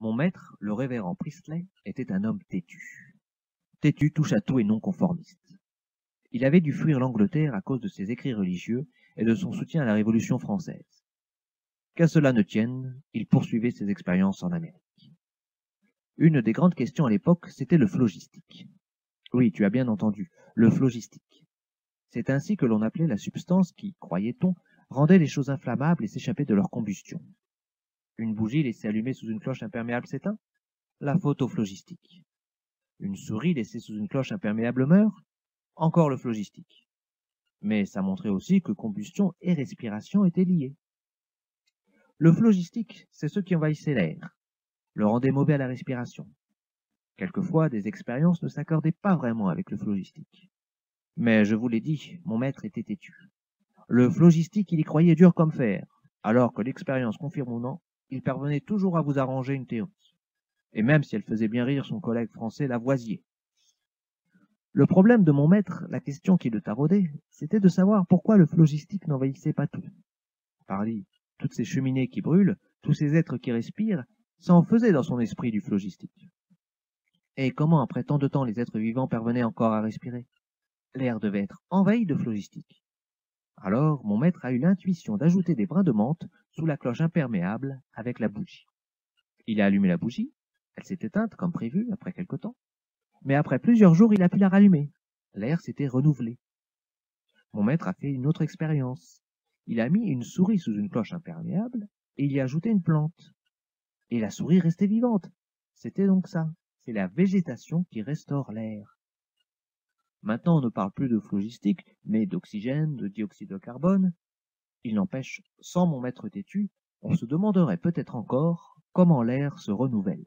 Mon maître, le révérend Priestley, était un homme têtu. Têtu, touche à tout et non conformiste. Il avait dû fuir l'Angleterre à cause de ses écrits religieux et de son soutien à la Révolution française. Qu'à cela ne tienne, il poursuivait ses expériences en Amérique. Une des grandes questions à l'époque, c'était le phlogistique. Oui, tu as bien entendu, le phlogistique. C'est ainsi que l'on appelait la substance qui, croyait-on, rendait les choses inflammables et s'échappait de leur combustion. Une bougie laissée allumée sous une cloche imperméable s'éteint? La faute au phlogistique. Une souris laissée sous une cloche imperméable meurt? Encore le phlogistique. Mais ça montrait aussi que combustion et respiration étaient liées. Le phlogistique, c'est ce qui envahissait l'air, le rendait mauvais à la respiration. Quelquefois, des expériences ne s'accordaient pas vraiment avec le phlogistique. Mais je vous l'ai dit, mon maître était têtu. Le phlogistique, il y croyait dur comme fer, alors que l'expérience confirme ou non, il parvenait toujours à vous arranger une théorie. Et même si elle faisait bien rire son collègue français Lavoisier. Le problème de mon maître, la question qui le taraudait, c'était de savoir pourquoi le phlogistique n'envahissait pas tout. Pardi, toutes ces cheminées qui brûlent, tous ces êtres qui respirent, ça en faisait dans son esprit du phlogistique. Et comment, après tant de temps, les êtres vivants parvenaient encore à respirer? L'air devait être envahi de phlogistique. Alors, mon maître a eu l'intuition d'ajouter des brins de menthe sous la cloche imperméable avec la bougie. Il a allumé la bougie, elle s'est éteinte comme prévu après quelque temps, mais après plusieurs jours, il a pu la rallumer. L'air s'était renouvelé. Mon maître a fait une autre expérience. Il a mis une souris sous une cloche imperméable et il y a ajouté une plante. Et la souris restait vivante. C'était donc ça. C'est la végétation qui restaure l'air. Maintenant, on ne parle plus de phlogistique, mais d'oxygène, de dioxyde de carbone. Il n'empêche, sans mon maître têtu, on se demanderait peut-être encore comment l'air se renouvelle.